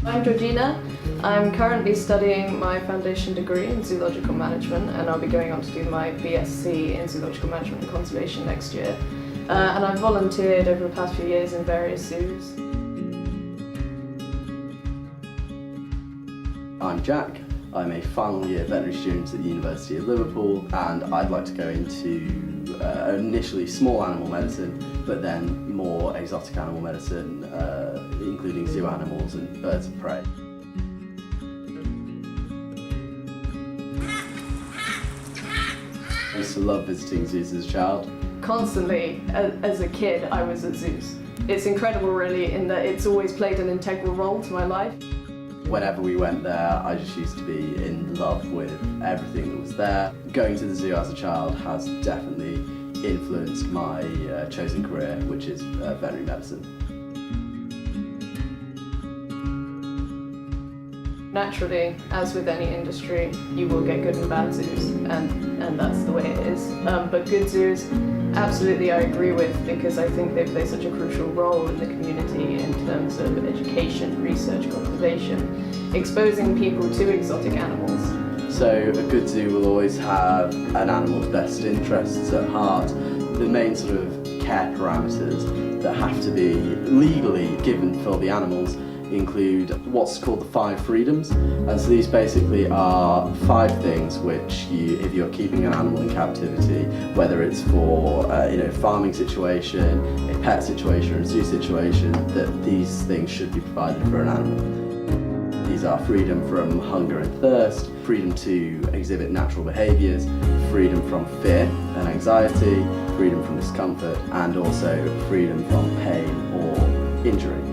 I'm Georgina. I'm currently studying my foundation degree in zoological management, and I'll be going on to do my BSc in zoological management and conservation next year. And I've volunteered over the past few years in various zoos. I'm Jack. I'm a final year veterinary student at the University of Liverpool, and I'd like to go into initially small animal medicine, but then more exotic animal medicine, including zoo animals and birds of prey. I used to love visiting zoos as a child. Constantly, as a kid, I was at zoos. It's incredible really in that it's always played an integral role to my life. Whenever we went there, I just used to be in love with everything that was there. Going to the zoo as a child has definitely influenced my chosen career, which is veterinary medicine. Naturally, as with any industry, you will get good and bad zoos, and that's the way it is. But good zoos, absolutely I agree with, because I think they play such a crucial role in the community in terms of education, research, conservation, exposing people to exotic animals. So a good zoo will always have an animal's best interests at heart. The main sort of care parameters that have to be legally given for the animals include what's called the 5 freedoms, and so these basically are 5 things which if you're keeping an animal in captivity, whether it's for farming situation, a pet situation or a zoo situation, that these things should be provided for an animal. These are freedom from hunger and thirst, freedom to exhibit natural behaviours, freedom from fear and anxiety, freedom from discomfort, and also freedom from pain or injury.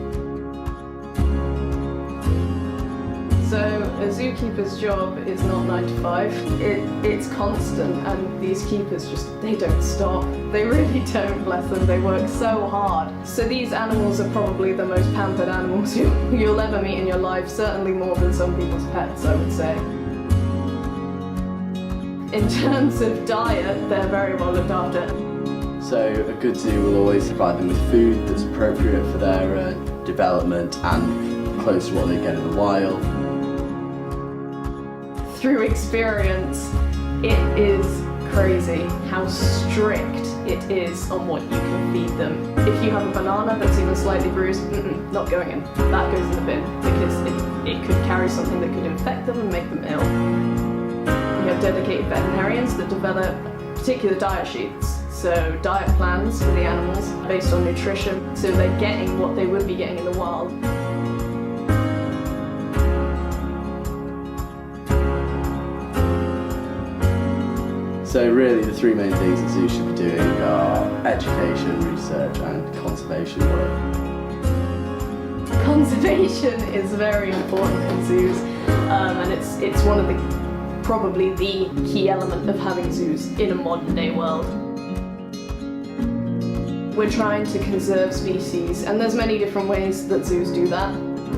So a zookeeper's job is not 9 to 5, it's constant, and these keepers they don't stop. They really don't, bless them, they work so hard. So these animals are probably the most pampered animals you'll ever meet in your life, certainly more than some people's pets, I would say. In terms of diet, they're very well looked after. So a good zoo will always provide them with food that's appropriate for their development and close to what they get in the wild. Through experience, it is crazy how strict it is on what you can feed them. If you have a banana that's even slightly bruised, not going in. That goes in the bin, because it could carry something that could infect them and make them ill. We have dedicated veterinarians that develop particular diet sheets, so diet plans for the animals based on nutrition, so they're getting what they would be getting in the wild. So really the 3 main things that zoos should be doing are education, research and conservation work. Conservation is very important in zoos, and it's one of probably the key element of having zoos in a modern day world. We're trying to conserve species, and there's many different ways that zoos do that.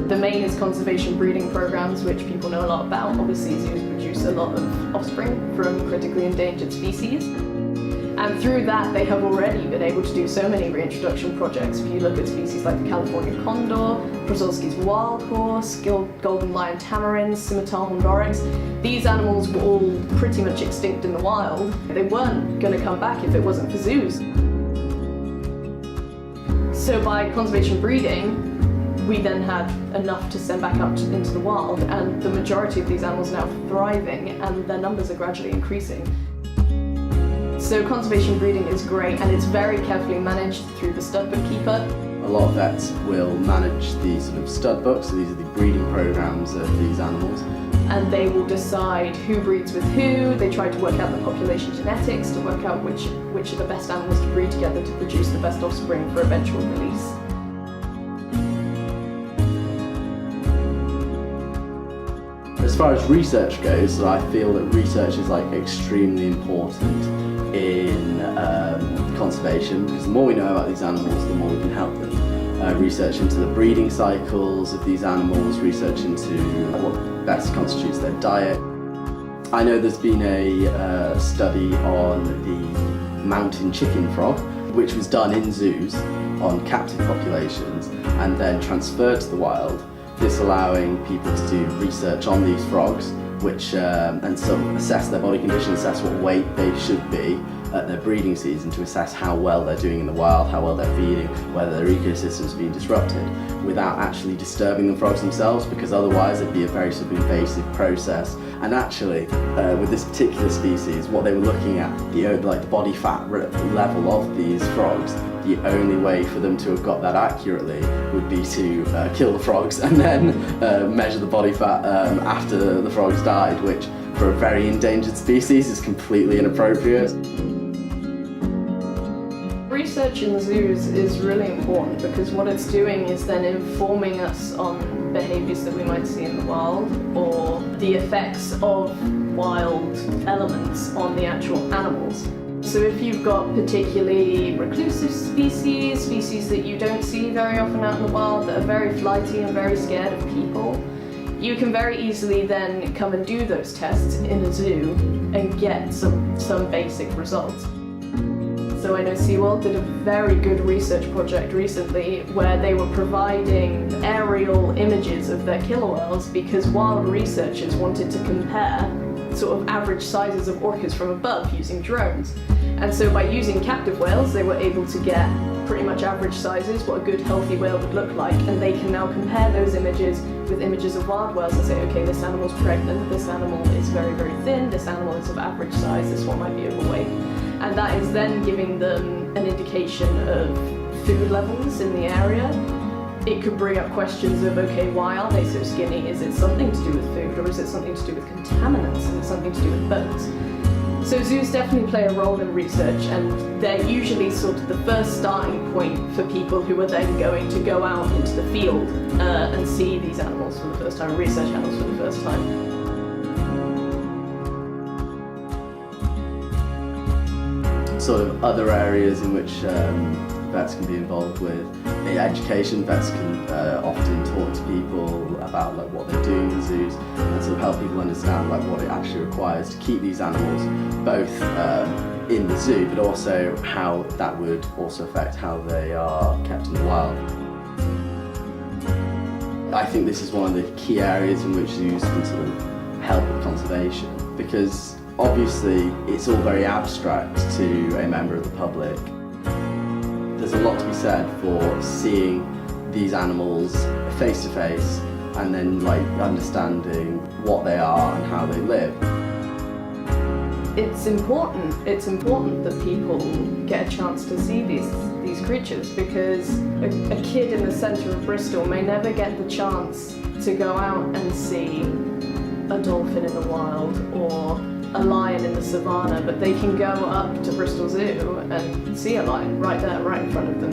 The main is conservation breeding programs, which people know a lot about. Obviously, zoos produce a lot of offspring from critically endangered species. And through that, they have already been able to do so many reintroduction projects. If you look at species like the California condor, Brazilski's wild horse, golden lion tamarins, scimitar hondorex, these animals were all pretty much extinct in the wild. They weren't going to come back if it wasn't for zoos. So by conservation breeding, we then had enough to send back out into the wild, and the majority of these animals are now thriving, and their numbers are gradually increasing. So conservation breeding is great, and it's very carefully managed through the stud bookkeeper. A lot of vets will manage these sort of stud books, so these are the breeding programs of these animals. And they will decide who breeds with who. They try to work out the population genetics to work out which are the best animals to breed together to produce the best offspring for eventual release. As far as research goes, I feel that research is extremely important in conservation, because the more we know about these animals, the more we can help them. Research into the breeding cycles of these animals, research into what best constitutes their diet. I know there's been a study on the mountain chicken frog, which was done in zoos on captive populations and then transferred to the wild This allowing people to do research on these frogs, which and sort of assess their body condition, assess what weight they should be at their breeding season, to assess how well they're doing in the wild, how well they're feeding, whether their ecosystem's being disrupted, without actually disturbing the frogs themselves, because otherwise it'd be a very sort of invasive process. And actually, with this particular species, what they were looking at, the body fat level of these frogs, the only way for them to have got that accurately would be to kill the frogs and then measure the body fat after the frogs died, which for a very endangered species is completely inappropriate. Research in zoos is really important because what it's doing is then informing us on behaviours that we might see in the wild, or the effects of wild elements on the actual animals. So if you've got particularly reclusive species that you don't see very often out in the wild, that are very flighty and very scared of people, you can very easily then come and do those tests in a zoo and get some basic results. So I know SeaWorld did a very good research project recently where they were providing aerial images of their killer whales because wild researchers wanted to compare sort of average sizes of orcas from above using drones. And so by using captive whales, they were able to get pretty much average sizes, what a good healthy whale would look like, and they can now compare those images with images of wild whales and say, okay, this animal's pregnant, this animal is very, very thin, this animal is of average size, this one might be overweight. And that is then giving them an indication of food levels in the area. It could bring up questions of, okay, why are they so skinny? Is it something to do with food, or is it something to do with contaminants? Is it something to do with boats? So zoos definitely play a role in research, and they're usually sort of the first starting point for people who are then going to go out into the field and see these animals for the first time, research animals for the first time. Sort of other areas in which vets can be involved with education. Vets can often talk to people about like what they're doing in zoos and sort of help people understand like what it actually requires to keep these animals both in the zoo, but also how that would also affect how they are kept in the wild. I think this is one of the key areas in which zoos can sort of help with conservation, because obviously it's all very abstract to a member of the public. There's a lot to be said for seeing these animals face to face and then like understanding what they are and how they live. It's important that people get a chance to see these creatures, because a kid in the centre of Bristol may never get the chance to go out and see a dolphin in the wild or a lion in the savannah, but they can go up to Bristol Zoo and see a lion right there, right in front of them.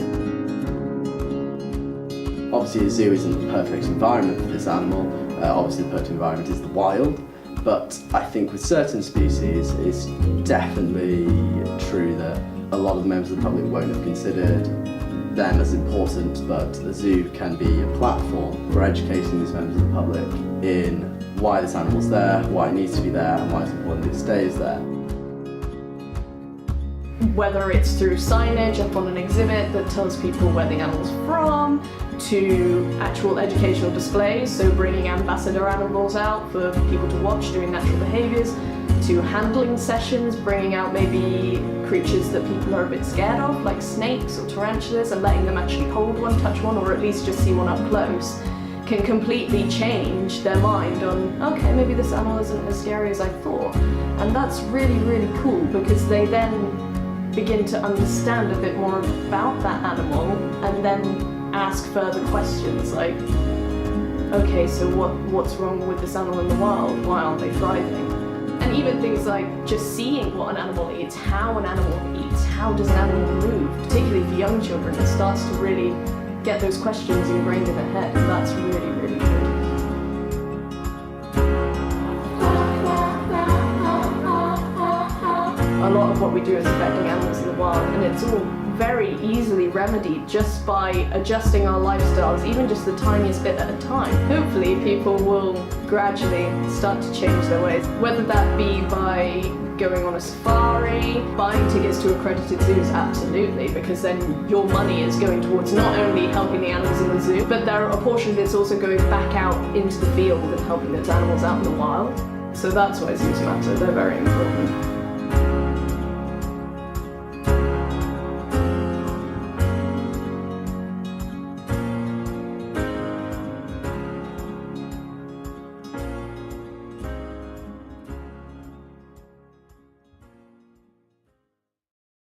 Obviously a zoo isn't the perfect environment for this animal. Obviously the perfect environment is the wild, but I think with certain species it's definitely true that a lot of the members of the public won't have considered them as important, but the zoo can be a platform for educating these members of the public in why this animal's there, why it needs to be there, and why it's important it stays there. Whether it's through signage up on an exhibit that tells people where the animal's from, to actual educational displays, so bringing ambassador animals out for people to watch doing natural behaviours, to handling sessions, bringing out maybe creatures that people are a bit scared of, like snakes or tarantulas, and letting them actually hold one, touch one, or at least just see one up close, can completely change their mind on, okay, maybe this animal isn't as scary as I thought. And that's really, really cool, because they then begin to understand a bit more about that animal and then ask further questions like, okay, so what's wrong with this animal in the wild? Why aren't they thriving? And even things like just seeing what an animal eats, how an animal eats, how does an animal move, particularly for young children, it starts to really get those questions ingrained in their head, and that's really, really good. A lot of what we do is affecting animals in the wild, and it's all very easily remedied just by adjusting our lifestyles, even just the tiniest bit at a time. Hopefully people will gradually start to change their ways, whether that be by going on a safari, buying tickets to accredited zoos, absolutely, because then your money is going towards not only helping the animals in the zoo, but there are a portion of it's also going back out into the field and helping those animals out in the wild. So that's why zoos matter, they're very important.